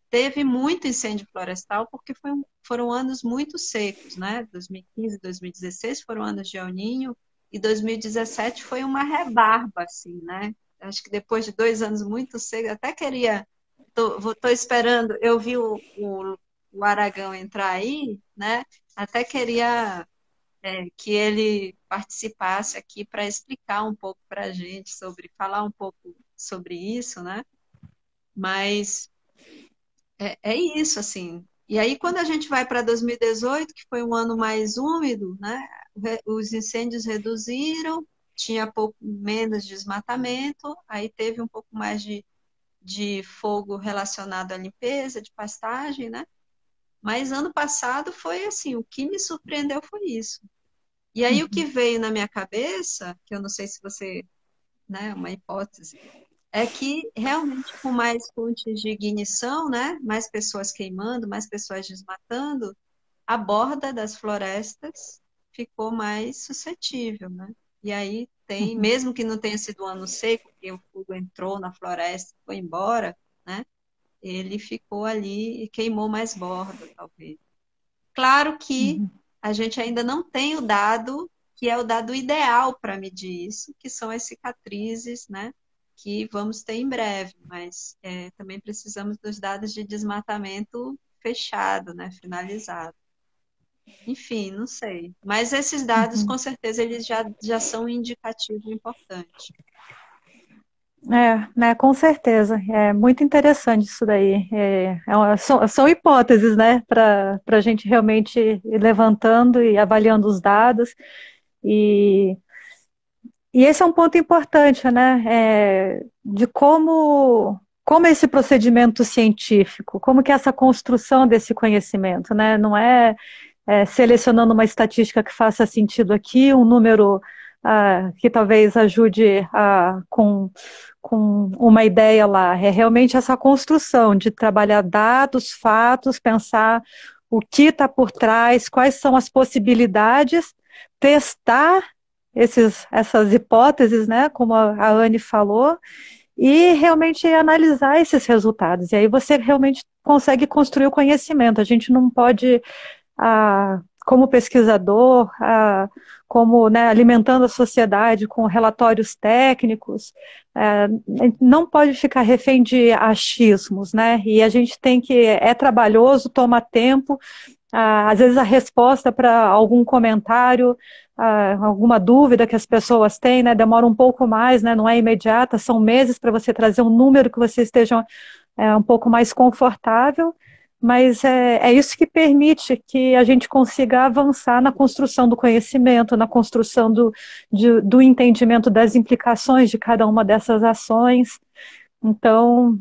teve muito incêndio florestal porque foram anos muito secos, né? 2015, 2016 foram anos de El Niño e 2017 foi uma rebarba, assim, né? Acho que depois de 2 anos muito secos, até queria, tô esperando, eu vi o Aragão entrar aí, né? Até queria que ele participasse aqui para explicar um pouco para a gente falar um pouco sobre isso, né? Mas é isso, assim. E aí, quando a gente vai para 2018, que foi um ano mais úmido, né? Os incêndios reduziram, tinha pouco menos desmatamento, aí teve um pouco mais de fogo relacionado à limpeza de pastagem, né? Mas ano passado foi assim, o que me surpreendeu foi isso. E aí o que veio na minha cabeça, que eu não sei se você, né, uma hipótese, é que realmente com mais fontes de ignição, né, mais pessoas queimando, mais pessoas desmatando, a borda das florestas ficou mais suscetível, né? E aí tem, Uhum. mesmo que não tenha sido um ano seco, que o fogo entrou na floresta, foi embora, né? Ele ficou ali e queimou mais borda, talvez. Claro que Uhum. a gente ainda não tem o dado que é o dado ideal para medir isso, que são as cicatrizes, né? Que vamos ter em breve, mas também precisamos dos dados de desmatamento fechado, né? Finalizado. Enfim, não sei. Mas esses dados, Uhum. com certeza, eles já são um indicativo importante. Né, com certeza. É muito interessante isso daí. São hipóteses, né, para a gente realmente ir levantando e avaliando os dados. E, e esse é um ponto importante, né, de como esse procedimento científico, como que é essa construção desse conhecimento, né, não selecionando uma estatística que faça sentido aqui, um número que talvez ajude com uma ideia lá. É realmente essa construção de trabalhar dados, fatos, pensar o que está por trás, quais são as possibilidades, testar essas hipóteses, né, como a Anne falou, e realmente analisar esses resultados. E aí você realmente consegue construir o conhecimento. A gente não pode como pesquisador, como, né, alimentando a sociedade com relatórios técnicos, não pode ficar refém de achismos, né? E a gente é trabalhoso, toma tempo, às vezes a resposta para algum comentário, alguma dúvida que as pessoas têm, né, demora um pouco mais, né, não é imediata, são meses para você trazer um número que você esteja um pouco mais confortável, mas é isso que permite que a gente consiga avançar na construção do conhecimento, na construção do entendimento das implicações de cada uma dessas ações. Então,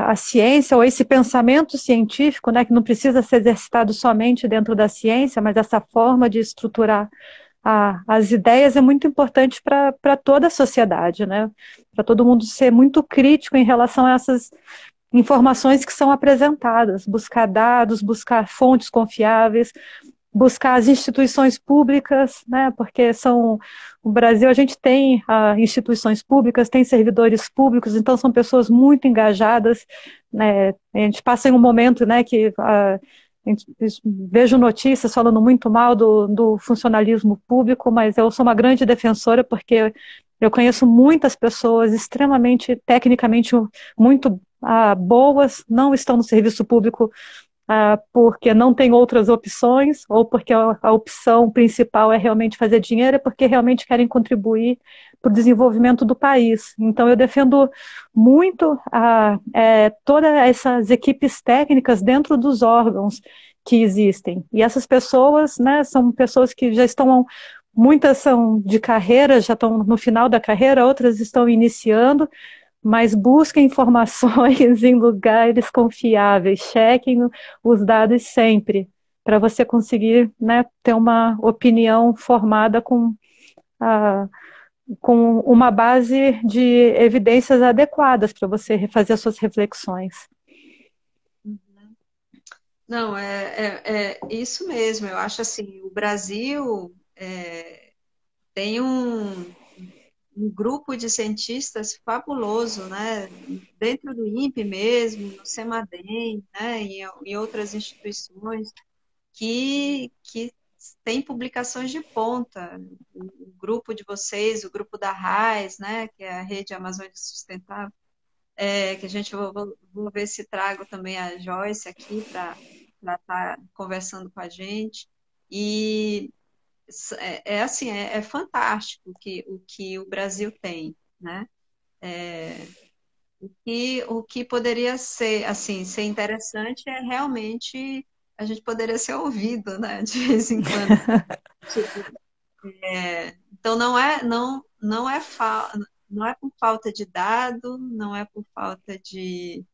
a ciência, ou esse pensamento científico, né, que não precisa ser exercitado somente dentro da ciência, mas essa forma de estruturar as ideias é muito importante para toda a sociedade, né? Para todo mundo ser muito crítico em relação a essas informações que são apresentadas, buscar dados, buscar fontes confiáveis, buscar as instituições públicas, né, porque o Brasil a gente tem instituições públicas, tem servidores públicos, então são pessoas muito engajadas, né, a gente passa em um momento, né, que vejo notícias falando muito mal do funcionalismo público, mas eu sou uma grande defensora porque eu conheço muitas pessoas extremamente, tecnicamente, muito boas, não estão no serviço público porque não tem outras opções, ou porque a opção principal é realmente fazer dinheiro, é porque realmente querem contribuir para o desenvolvimento do país. Então, eu defendo muito todas essas equipes técnicas dentro dos órgãos que existem. E essas pessoas, né, são pessoas que já estão, muitas são de carreira, já estão no final da carreira, outras estão iniciando, mas busquem informações em lugares confiáveis, chequem os dados sempre, para você conseguir, né, ter uma opinião formada a, com uma base de evidências adequadas para você fazer as suas reflexões. Não, é isso mesmo. Eu acho assim, o Brasil tem um grupo de cientistas fabuloso, né? Dentro do INPE mesmo, no CEMADEM, né? Em outras instituições que tem publicações de ponta. O grupo de vocês, o grupo da RAIS, né? Que é a Rede Amazônica Sustentável, que a gente vou ver se trago também a Joyce aqui para estar conversando com a gente. E assim, é fantástico o que o Brasil tem, né? O que poderia ser, assim, ser interessante é realmente a gente poderia ser ouvido, né? De vez em quando. Tipo, então não é por falta de dado, não é por falta de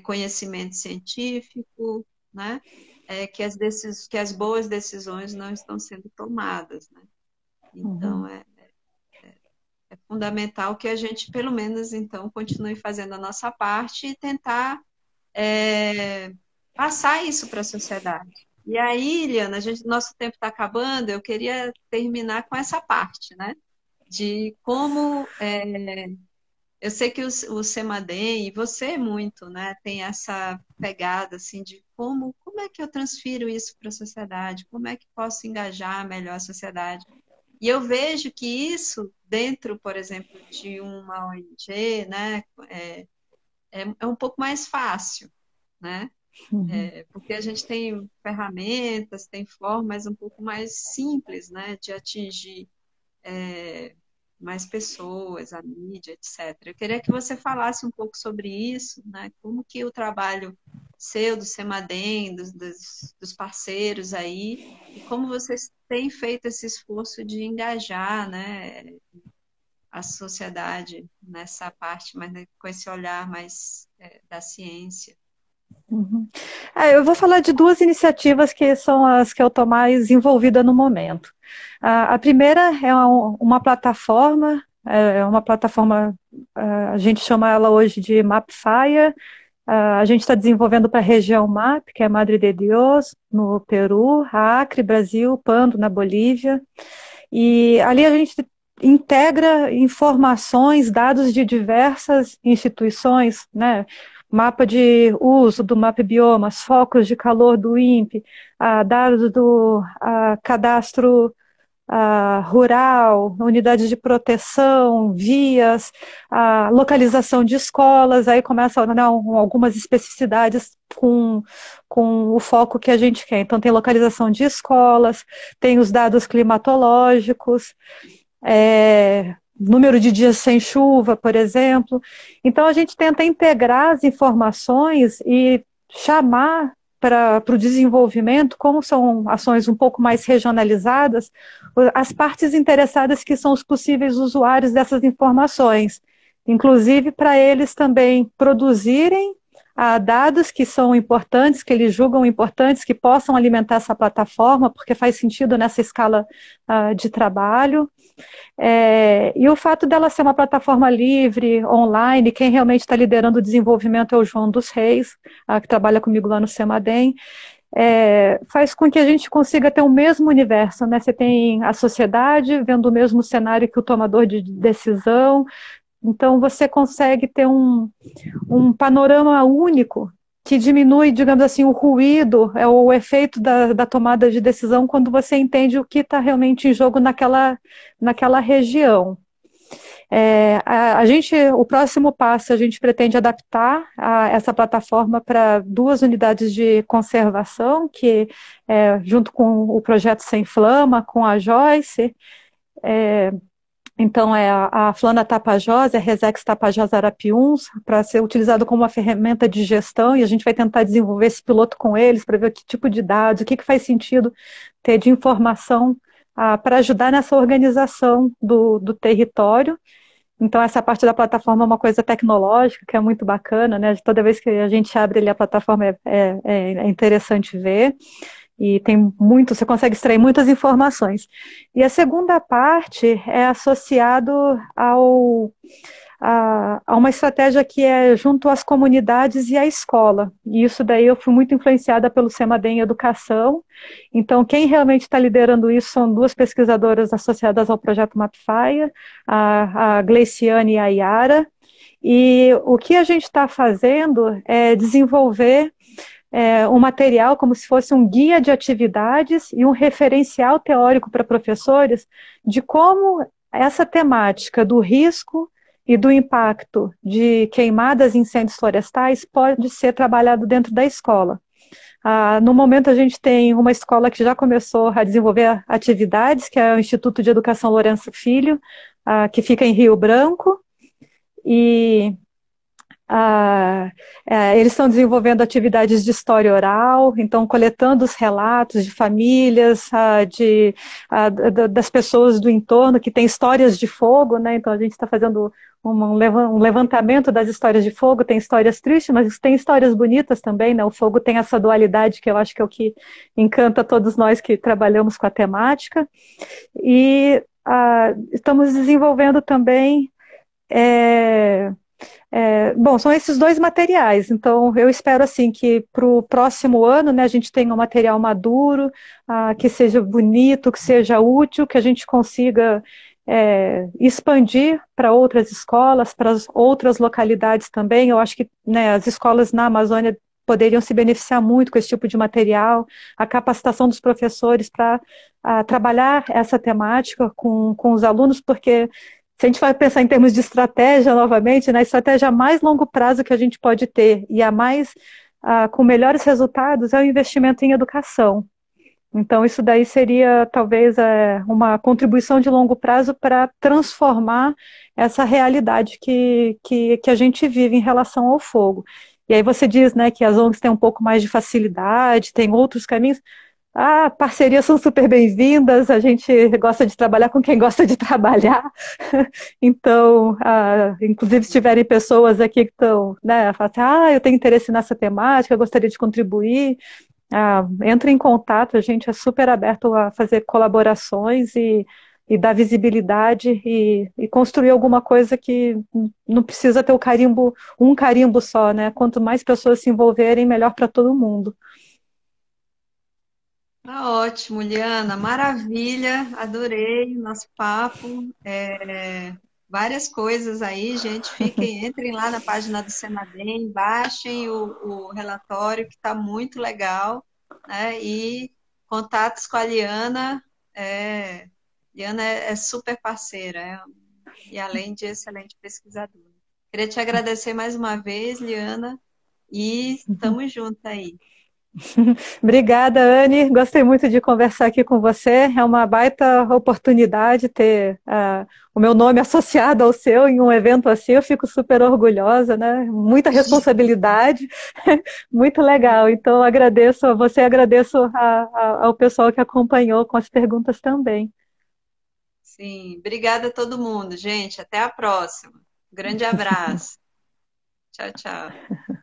conhecimento científico, né? Que as boas decisões não estão sendo tomadas, né? Então, é fundamental que a gente, pelo menos, então, continue fazendo a nossa parte e tentar passar isso para a sociedade. E aí, Iliana, nosso tempo está acabando, eu queria terminar com essa parte, né? De como eu sei que o Semadem, e você muito, né, tem essa pegada assim de como é que eu transfiro isso para a sociedade, como é que posso engajar melhor a sociedade. E eu vejo que isso, dentro, por exemplo, de uma ONG, né, é um pouco mais fácil, né? Porque a gente tem ferramentas, tem formas um pouco mais simples, né, de atingir mais pessoas, a mídia, etc. Eu queria que você falasse um pouco sobre isso, né? Como que o trabalho seu, do Semadem, dos parceiros aí, e como vocês têm feito esse esforço de engajar, né, a sociedade nessa parte, mas né, com esse olhar mais da ciência. Uhum. Eu vou falar de duas iniciativas que são as que eu estou mais envolvida no momento. A primeira é uma plataforma, a gente chama ela hoje de Mapfire. A gente está desenvolvendo para a região MAP, que é Madre de Dios, no Peru, Acre, Brasil, Pando, na Bolívia. E ali a gente integra informações, dados de diversas instituições, né? Mapa de uso do Map Biomas, focos de calor do INPE, dados do cadastro rural, unidades de proteção, vias, localização de escolas, aí começa né, algumas especificidades com o foco que a gente quer. Então, tem localização de escolas, tem os dados climatológicos, número de dias sem chuva, por exemplo. Então, a gente tenta integrar as informações e chamar para o desenvolvimento, como são ações um pouco mais regionalizadas, as partes interessadas que são os possíveis usuários dessas informações, inclusive para eles também produzirem dados que são importantes, que eles julgam importantes, que possam alimentar essa plataforma, porque faz sentido nessa escala de trabalho. E o fato dela ser uma plataforma livre, online, quem realmente está liderando o desenvolvimento é o João dos Reis, que trabalha comigo lá no Semadem, faz com que a gente consiga ter o mesmo universo, né? Você tem a sociedade vendo o mesmo cenário que o tomador de decisão, então você consegue ter um panorama único que diminui, digamos assim, o ruído, o efeito da tomada de decisão quando você entende o que está realmente em jogo naquela região. O próximo passo, a gente pretende adaptar essa plataforma para 2 unidades de conservação, que junto com o projeto Sem Flama, com a Joyce, Então, a Flana Tapajós, a Resex Tapajós Arapiuns, para ser utilizado como uma ferramenta de gestão, e a gente vai tentar desenvolver esse piloto com eles para ver que tipo de dados, o que faz sentido ter de informação para ajudar nessa organização do território. Então, essa parte da plataforma é uma coisa tecnológica, que é muito bacana, né? Toda vez que a gente abre ali a plataforma é interessante ver. E tem muito, você consegue extrair muitas informações. E a segunda parte é associado a uma estratégia que é junto às comunidades e à escola. E isso daí eu fui muito influenciada pelo Semadem Educação. Então, quem realmente está liderando isso são duas pesquisadoras associadas ao projeto Mapfire, a Gleiciane e a Yara. E o que a gente está fazendo é desenvolver um material como se fosse um guia de atividades e um referencial teórico para professores de como essa temática do risco e do impacto de queimadas e incêndios florestais pode ser trabalhado dentro da escola. No momento, a gente tem uma escola que já começou a desenvolver atividades, que é o Instituto de Educação Lourenço Filho, que fica em Rio Branco, e eles estão desenvolvendo atividades de história oral, então coletando os relatos de famílias, das pessoas do entorno que têm histórias de fogo, né? Então a gente está fazendo um levantamento das histórias de fogo, tem histórias tristes, mas tem histórias bonitas também, né? O fogo tem essa dualidade que eu acho que é o que encanta todos nós que trabalhamos com a temática. E estamos desenvolvendo também bom, são esses dois materiais, então eu espero assim que para o próximo ano, né, a gente tenha um material maduro, que seja bonito, que seja útil, que a gente consiga expandir para outras escolas, para as outras localidades também. Eu acho que, né, as escolas na Amazônia poderiam se beneficiar muito com esse tipo de material, a capacitação dos professores para trabalhar essa temática com os alunos, porque se a gente vai pensar em termos de estratégia novamente, né, a estratégia a mais longo prazo que a gente pode ter e com melhores resultados é o investimento em educação. Então, isso daí seria talvez uma contribuição de longo prazo para transformar essa realidade que a gente vive em relação ao fogo. E aí você diz, né, que as ONGs têm um pouco mais de facilidade, tem outros caminhos. Parcerias são super bem-vindas, a gente gosta de trabalhar com quem gosta de trabalhar. Então, inclusive, se tiverem pessoas aqui que estão, né, falam assim, eu tenho interesse nessa temática, eu gostaria de contribuir, entre em contato, a gente é super aberto a fazer colaborações e dar visibilidade e construir alguma coisa que não precisa ter um carimbo só, né? Quanto mais pessoas se envolverem, melhor para todo mundo. Tá ótimo, Liana, maravilha, adorei o nosso papo. Várias coisas aí, gente. Entrem lá na página do Semadem, baixem o relatório, que está muito legal, né? E contatos com a Liana. Liana é super parceira, e além de excelente pesquisadora. Queria te agradecer mais uma vez, Liana, e estamos juntos aí. Obrigada, Anne. Gostei muito de conversar aqui com você. É uma baita oportunidade ter o meu nome associado ao seu em um evento assim. Eu fico super orgulhosa, né? Muita responsabilidade, muito legal. Então, agradeço a você, agradeço ao pessoal que acompanhou com as perguntas também. Sim, obrigada a todo mundo, gente. Até a próxima. Grande abraço. Tchau, tchau.